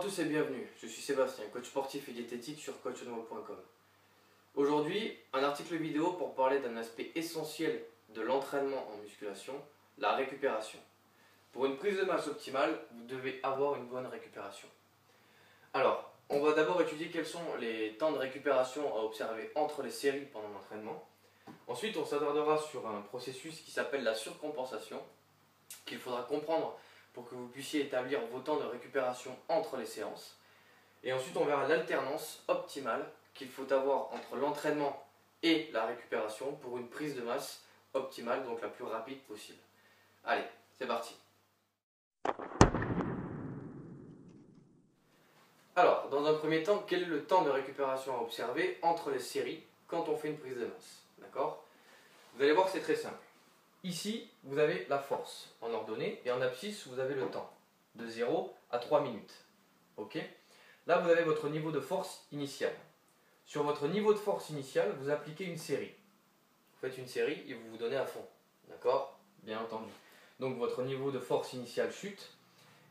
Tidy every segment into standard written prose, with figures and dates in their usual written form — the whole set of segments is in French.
tous et bienvenue, je suis Sébastien, coach sportif et diététique sur coachonmo.com. Aujourd'hui, un article vidéo pour parler d'un aspect essentiel de l'entraînement en musculation, la récupération. Pour une prise de masse optimale, vous devez avoir une bonne récupération. Alors, on va d'abord étudier quels sont les temps de récupération à observer entre les séries pendant l'entraînement. Ensuite, on s'attardera sur un processus qui s'appelle la surcompensation, qu'il faudra comprendre pour que vous puissiez établir vos temps de récupération entre les séances. Et ensuite, on verra l'alternance optimale qu'il faut avoir entre l'entraînement et la récupération pour une prise de masse optimale, donc la plus rapide possible. Allez, c'est parti. Alors, dans un premier temps, quel est le temps de récupération à observer entre les séries quand on fait une prise de masse? D'accord? Vous allez voir que c'est très simple. Ici, vous avez la force en ordonnée et en abscisse, vous avez le temps de 0 à 3 minutes. Ok? Là, vous avez votre niveau de force initial. Sur votre niveau de force initial, vous appliquez une série. Vous faites une série et vous vous donnez à fond. D'accord? Bien entendu. Donc, votre niveau de force initial chute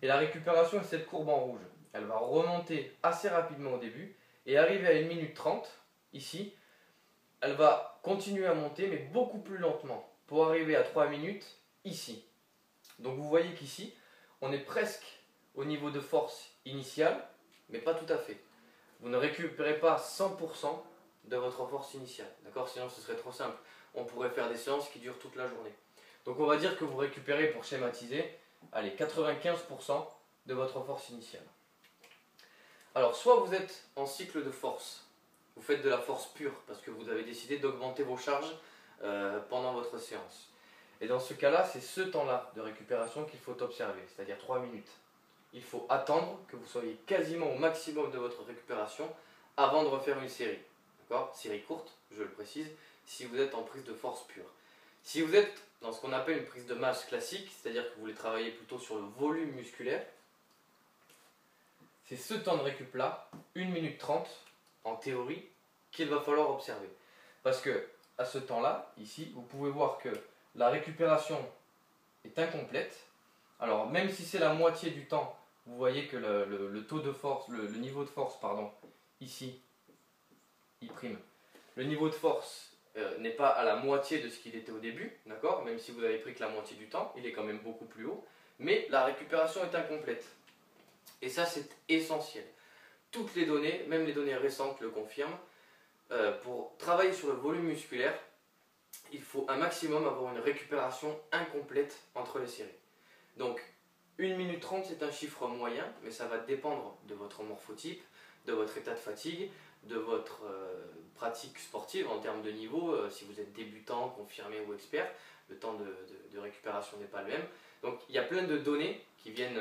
et la récupération est cette courbe en rouge. Elle va remonter assez rapidement au début et arriver à 1 minute 30, ici. Elle va continuer à monter, mais beaucoup plus lentement, pour arriver à 3 minutes ici. Donc vous voyez qu'ici, on est presque au niveau de force initiale, mais pas tout à fait. Vous ne récupérez pas 100% de votre force initiale, d'accord? Sinon ce serait trop simple. On pourrait faire des séances qui durent toute la journée. Donc on va dire que vous récupérez, pour schématiser, allez, 95% de votre force initiale. Alors soit vous êtes en cycle de force, vous faites de la force pure parce que vous avez décidé d'augmenter vos charges pendant votre séance. Et dans ce cas-là, c'est ce temps-là de récupération qu'il faut observer, c'est-à-dire 3 minutes. Il faut attendre que vous soyez quasiment au maximum de votre récupération avant de refaire une série. D'accord? Série courte, je le précise, si vous êtes en prise de force pure. Si vous êtes dans ce qu'on appelle une prise de masse classique, c'est-à-dire que vous voulez travailler plutôt sur le volume musculaire, c'est ce temps de récup-là, 1 minute 30, en théorie, qu'il va falloir observer. Parce que à ce temps-là, ici, vous pouvez voir que la récupération est incomplète. Alors même si c'est la moitié du temps, vous voyez que le taux de force, le niveau de force, pardon, ici, il prime. Le niveau de force n'est pas à la moitié de ce qu'il était au début, d'accord? Même si vous avez pris que la moitié du temps, il est quand même beaucoup plus haut. Mais la récupération est incomplète. Et ça, c'est essentiel. Toutes les données, même les données récentes le confirment, pour travailler sur le volume musculaire, il faut un maximum avoir une récupération incomplète entre les séries. Donc 1 minute 30 c'est un chiffre moyen, mais ça va dépendre de votre morphotype, de votre état de fatigue, de votre pratique sportive en termes de niveau. Si vous êtes débutant, confirmé ou expert, le temps de récupération n'est pas le même. Donc il y a plein de données qui viennent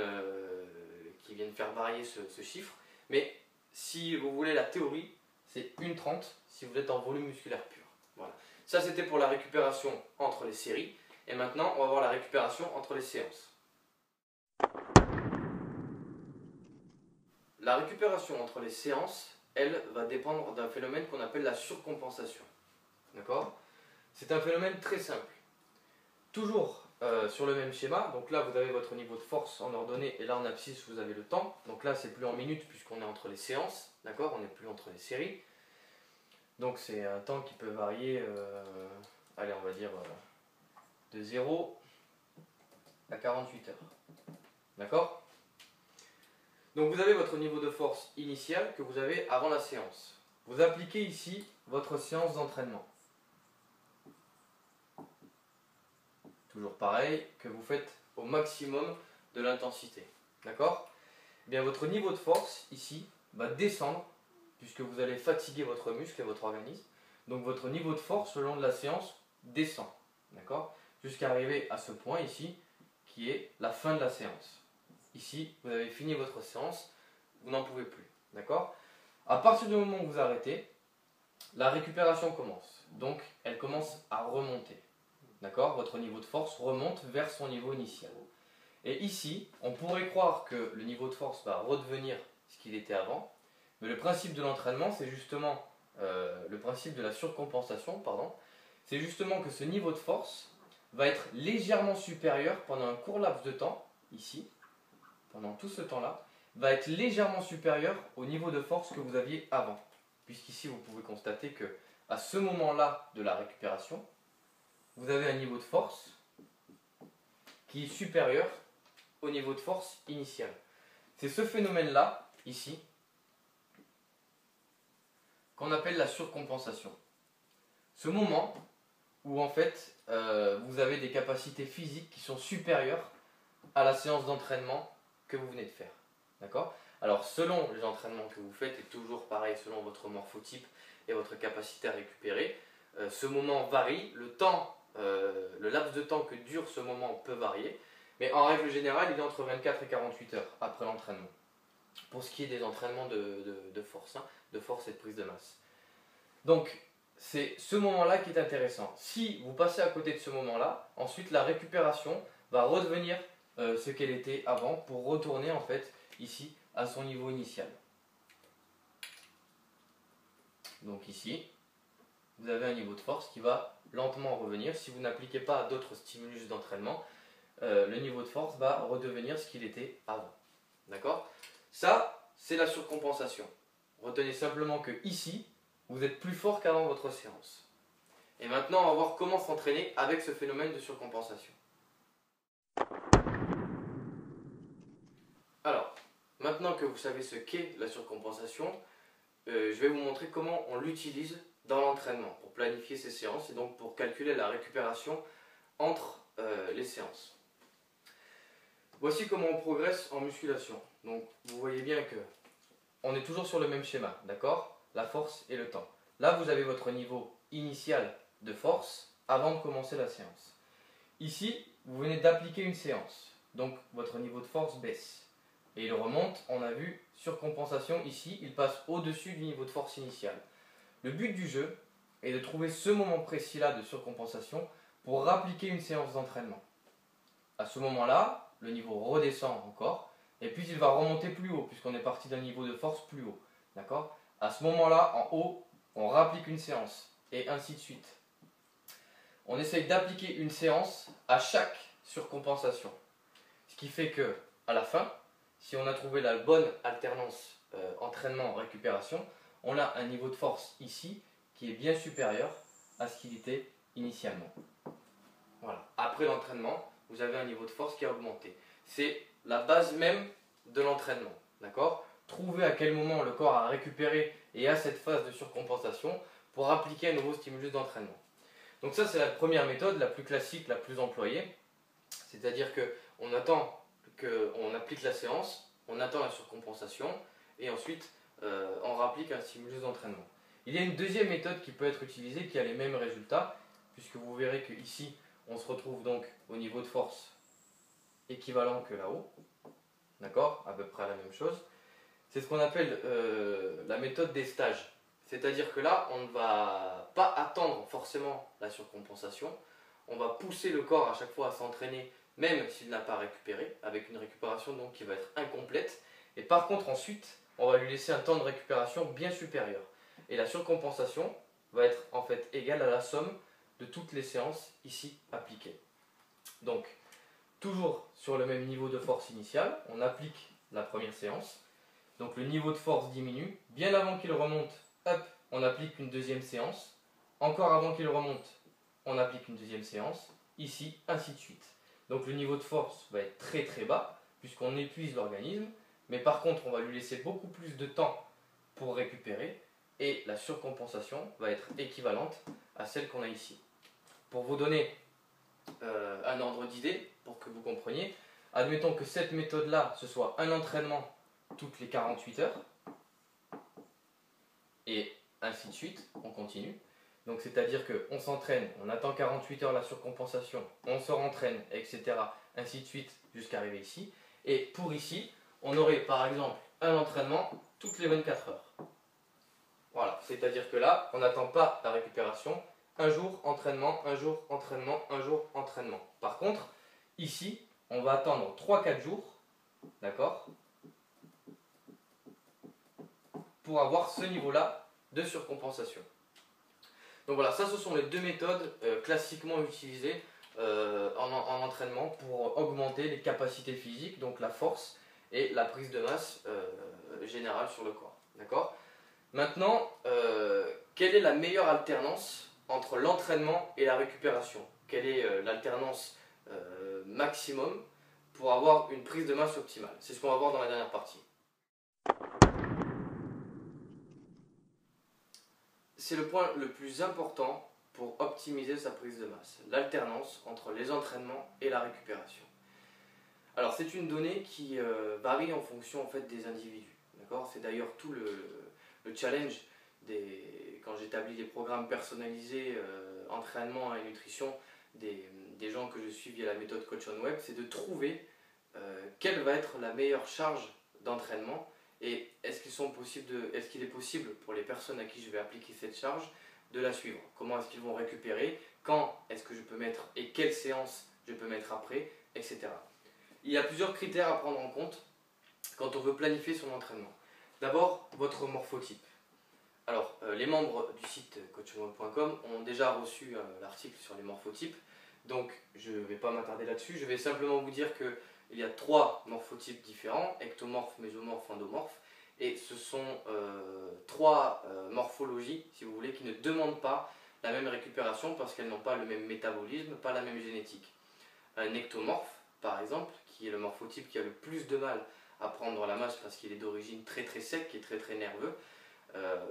faire varier ce chiffre, mais si vous voulez la théorie, c'est 1,30 si vous êtes en volume musculaire pur. Voilà. Ça, c'était pour la récupération entre les séries. Et maintenant, on va voir la récupération entre les séances. La récupération entre les séances, elle, va dépendre d'un phénomène qu'on appelle la surcompensation. D'accord? C'est un phénomène très simple. Toujours sur le même schéma. Donc là, vous avez votre niveau de force en ordonnée. Et là, en abscisse, vous avez le temps. Donc là, c'est plus en minutes puisqu'on est entre les séances. D'accord? On n'est plus entre les séries. Donc c'est un temps qui peut varier, allez, on va dire de 0 à 48 heures. D'accord? Donc vous avez votre niveau de force initial que vous avez avant la séance. Vous appliquez ici votre séance d'entraînement. Toujours pareil, que vous faites au maximum de l'intensité. D'accord? Eh bien, votre niveau de force ici va descendre puisque vous allez fatiguer votre muscle et votre organisme. Donc votre niveau de force le long de la séance descend. D'accord? Jusqu'à arriver à ce point ici, qui est la fin de la séance. Ici, vous avez fini votre séance, vous n'en pouvez plus. D'accord? À partir du moment où vous arrêtez, la récupération commence. Donc, elle commence à remonter. D'accord? Votre niveau de force remonte vers son niveau initial. Et ici, on pourrait croire que le niveau de force va redevenir ce qu'il était avant. Mais le principe de l'entraînement, c'est justement, le principe de la surcompensation, pardon, c'est justement que ce niveau de force va être légèrement supérieur pendant un court laps de temps, ici, pendant tout ce temps-là, va être légèrement supérieur au niveau de force que vous aviez avant. Puisqu'ici, vous pouvez constater que à ce moment-là de la récupération, vous avez un niveau de force qui est supérieur au niveau de force initial. C'est ce phénomène-là, ici, qu'on appelle la surcompensation. Ce moment où en fait vous avez des capacités physiques qui sont supérieures à la séance d'entraînement que vous venez de faire. D'accord ? Alors selon les entraînements que vous faites, et toujours pareil selon votre morphotype et votre capacité à récupérer, ce moment varie, le laps de temps que dure ce moment peut varier, mais en règle générale il est entre 24 et 48 heures après l'entraînement. Pour ce qui est des entraînements de force, de force et de prise de masse. Donc c'est ce moment-là qui est intéressant. Si vous passez à côté de ce moment-là, ensuite la récupération va redevenir ce qu'elle était avant pour retourner en fait ici à son niveau initial. Donc ici, vous avez un niveau de force qui va lentement revenir. Si vous n'appliquez pas d'autres stimulus d'entraînement, le niveau de force va redevenir ce qu'il était avant. D'accord ? Ça, c'est la surcompensation. Retenez simplement que ici, vous êtes plus fort qu'avant votre séance. Et maintenant, on va voir comment s'entraîner avec ce phénomène de surcompensation. Alors, maintenant que vous savez ce qu'est la surcompensation, je vais vous montrer comment on l'utilise dans l'entraînement pour planifier ces séances et donc pour calculer la récupération entre les séances. Voici comment on progresse en musculation. Donc, vous voyez bien que on est toujours sur le même schéma, d'accord ? La force et le temps. Là, vous avez votre niveau initial de force avant de commencer la séance. Ici, vous venez d'appliquer une séance, donc votre niveau de force baisse. Et il remonte, on a vu, surcompensation ici, il passe au-dessus du niveau de force initial. Le but du jeu est de trouver ce moment précis-là de surcompensation pour appliquer une séance d'entraînement. À ce moment-là, le niveau redescend encore, et puis il va remonter plus haut, puisqu'on est parti d'un niveau de force plus haut. D'accord ? À ce moment-là, en haut, on réapplique une séance, et ainsi de suite. On essaye d'appliquer une séance à chaque surcompensation. Ce qui fait que, à la fin, si on a trouvé la bonne alternance entraînement-récupération, on a un niveau de force ici qui est bien supérieur à ce qu'il était initialement. Voilà. Après l'entraînement, vous avez un niveau de force qui a augmenté. C'est la base même de l'entraînement. D'accord ? Trouver à quel moment le corps a récupéré et a cette phase de surcompensation pour appliquer un nouveau stimulus d'entraînement. Donc ça, c'est la première méthode, la plus classique, la plus employée. C'est-à-dire qu'on attend qu'on applique la séance, on attend la surcompensation et ensuite on rapplique un stimulus d'entraînement. Il y a une deuxième méthode qui peut être utilisée qui a les mêmes résultats, puisque vous verrez qu'ici, on se retrouve donc au niveau de force équivalent que là-haut. D'accord ? À peu près la même chose. C'est ce qu'on appelle la méthode des stages. C'est-à-dire que là, on ne va pas attendre forcément la surcompensation. On va pousser le corps à chaque fois à s'entraîner, même s'il n'a pas récupéré, avec une récupération donc qui va être incomplète. Et par contre, ensuite, on va lui laisser un temps de récupération bien supérieur. Et la surcompensation va être en fait égale à la somme de toutes les séances ici appliquées. Donc, toujours sur le même niveau de force initiale, on applique la première séance. Donc le niveau de force diminue. Bien avant qu'il remonte, hop, on applique une deuxième séance. Encore avant qu'il remonte, on applique une deuxième séance. Ici, ainsi de suite. Donc le niveau de force va être très très bas, puisqu'on épuise l'organisme. Mais par contre, on va lui laisser beaucoup plus de temps pour récupérer. Et la surcompensation va être équivalente à celle qu'on a ici. Pour vous donner un ordre d'idée, pour que vous compreniez, admettons que cette méthode-là, ce soit un entraînement toutes les 48 heures, et ainsi de suite, on continue. Donc c'est-à-dire qu'on s'entraîne, on attend 48 heures la surcompensation, on se rentraîne, etc. ainsi de suite, jusqu'à arriver ici. Et pour ici, on aurait par exemple un entraînement toutes les 24 heures. Voilà, c'est-à-dire que là, on n'attend pas la récupération. Un jour, entraînement, un jour, entraînement, un jour, entraînement. Par contre, ici, on va attendre 3-4 jours, d'accord, pour avoir ce niveau-là de surcompensation. Donc voilà, ça ce sont les deux méthodes classiquement utilisées en entraînement pour augmenter les capacités physiques, donc la force et la prise de masse générale sur le corps. D'accord ? Maintenant, quelle est la meilleure alternance entre l'entraînement et la récupération? Quelle est l'alternance maximum pour avoir une prise de masse optimale? C'est ce qu'on va voir dans la dernière partie. C'est le point le plus important pour optimiser sa prise de masse, l'alternance entre les entraînements et la récupération. Alors c'est une donnée qui varie en fonction en fait, des individus. C'est d'ailleurs tout le challenge quand j'établis des programmes personnalisés, entraînement et nutrition, des gens que je suis via la méthode Coach on Web, c'est de trouver quelle va être la meilleure charge d'entraînement et est-ce qu'il est possible pour les personnes à qui je vais appliquer cette charge de la suivre. Comment est-ce qu'ils vont récupérer, quand est-ce que je peux mettre et quelle séance je peux mettre après, etc. Il y a plusieurs critères à prendre en compte quand on veut planifier son entraînement. D'abord, votre morphotype. Alors, les membres du site coachonweb.com ont déjà reçu l'article sur les morphotypes, donc je ne vais pas m'attarder là-dessus, je vais simplement vous dire qu'il y a 3 morphotypes différents, ectomorphe, mésomorphe, endomorphe, et ce sont 3 morphologies, si vous voulez, qui ne demandent pas la même récupération parce qu'elles n'ont pas le même métabolisme, pas la même génétique. Un ectomorphe, par exemple, qui est le morphotype qui a le plus de mal à prendre la masse parce qu'il est d'origine très très sec et très très nerveux,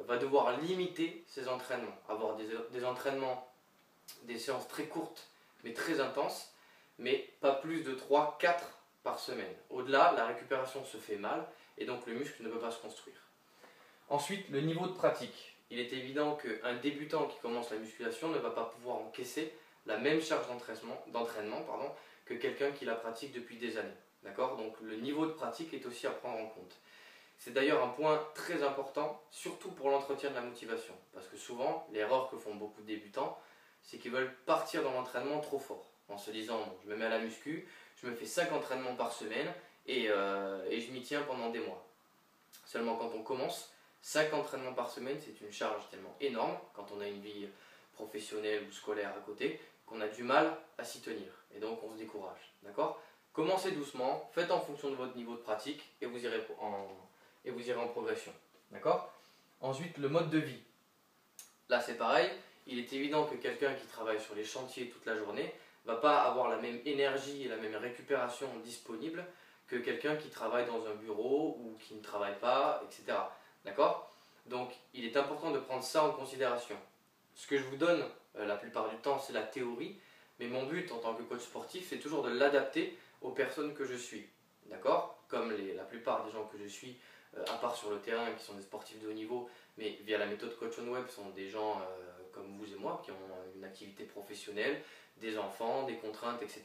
va devoir limiter ses entraînements, avoir des entraînements, des séances très courtes mais très intenses, mais pas plus de 3-4 par semaine. Au-delà, la récupération se fait mal et donc le muscle ne peut pas se construire. Ensuite, le niveau de pratique. Il est évident qu'un débutant qui commence la musculation ne va pas pouvoir encaisser la même charge d'entraînement que quelqu'un qui la pratique depuis des années. D'accord ? Donc le niveau de pratique est aussi à prendre en compte. C'est d'ailleurs un point très important, surtout pour l'entretien de la motivation. Parce que souvent, l'erreur que font beaucoup de débutants, c'est qu'ils veulent partir dans l'entraînement trop fort. En se disant, bon, je me mets à la muscu, je me fais 5 entraînements par semaine et je m'y tiens pendant des mois. Seulement quand on commence, 5 entraînements par semaine, c'est une charge tellement énorme, quand on a une vie professionnelle ou scolaire à côté, qu'on a du mal à s'y tenir. Et donc on se décourage. D'accord ? Commencez doucement, faites en fonction de votre niveau de pratique et vous irez en progression. D'accord ? Ensuite, le mode de vie. Là, c'est pareil. Il est évident que quelqu'un qui travaille sur les chantiers toute la journée ne va pas avoir la même énergie et la même récupération disponible que quelqu'un qui travaille dans un bureau ou qui ne travaille pas, etc. D'accord ? Donc, il est important de prendre ça en considération. Ce que je vous donne la plupart du temps, c'est la théorie, mais mon but en tant que coach sportif, c'est toujours de l'adapter aux personnes que je suis. D'accord ? Comme la plupart des gens que je suis, à part sur le terrain, qui sont des sportifs de haut niveau, mais via la méthode Coach on Web, sont des gens comme vous et moi, qui ont une activité professionnelle, des enfants, des contraintes, etc.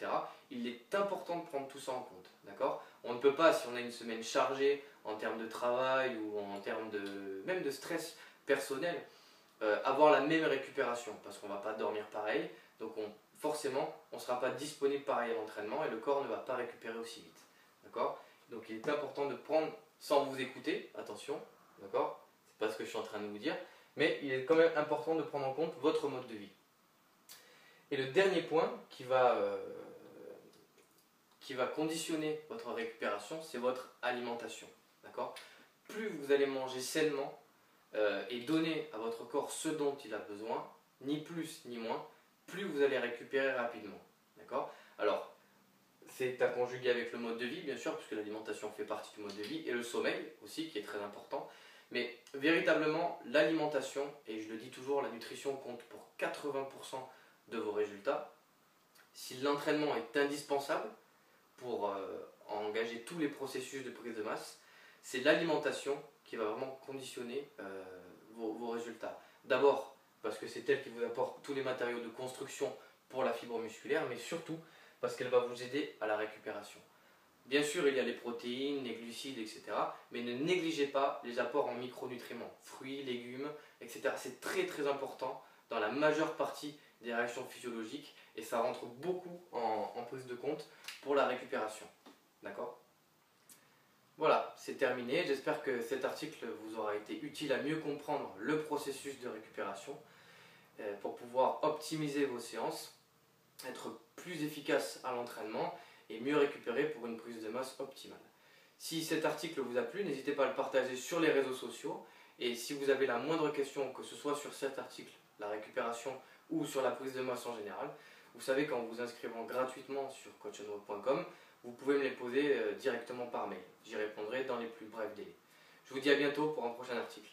Il est important de prendre tout ça en compte. D'accord ? On ne peut pas, si on a une semaine chargée en termes de travail ou en termes même de stress personnel, avoir la même récupération, parce qu'on ne va pas dormir pareil, donc forcément, on ne sera pas disponible pareil à l'entraînement et le corps ne va pas récupérer aussi vite. D'accord ? Donc il est important de prendre, sans vous écouter, attention, d'accord ? C'est pas ce que je suis en train de vous dire, mais il est quand même important de prendre en compte votre mode de vie. Et le dernier point qui va conditionner votre récupération, c'est votre alimentation. D'accord ? Plus vous allez manger sainement et donner à votre corps ce dont il a besoin, ni plus ni moins, plus vous allez récupérer rapidement. D'accord ? Alors, c'est à conjuguer avec le mode de vie, bien sûr, puisque l'alimentation fait partie du mode de vie, et le sommeil aussi, qui est très important. Mais véritablement, l'alimentation, et je le dis toujours, la nutrition compte pour 80% de vos résultats. Si l'entraînement est indispensable pour engager tous les processus de prise de masse, c'est l'alimentation qui va vraiment conditionner vos résultats. D'abord, parce que c'est elle qui vous apporte tous les matériaux de construction pour la fibre musculaire, mais surtout parce qu'elle va vous aider à la récupération. Bien sûr, il y a les protéines, les glucides, etc. Mais ne négligez pas les apports en micronutriments, fruits, légumes, etc. C'est très très important dans la majeure partie des réactions physiologiques et ça rentre beaucoup en prise de compte pour la récupération. D'accord ? Voilà, c'est terminé. J'espère que cet article vous aura été utile à mieux comprendre le processus de récupération pour pouvoir optimiser vos séances, être plus efficace à l'entraînement et mieux récupérer pour une prise de masse optimale. Si cet article vous a plu, n'hésitez pas à le partager sur les réseaux sociaux. Et si vous avez la moindre question, que ce soit sur cet article, la récupération ou sur la prise de masse en général, vous savez qu'en vous inscrivant gratuitement sur coachandwork.com, vous pouvez me les poser directement par mail. J'y répondrai dans les plus brefs délais. Je vous dis à bientôt pour un prochain article.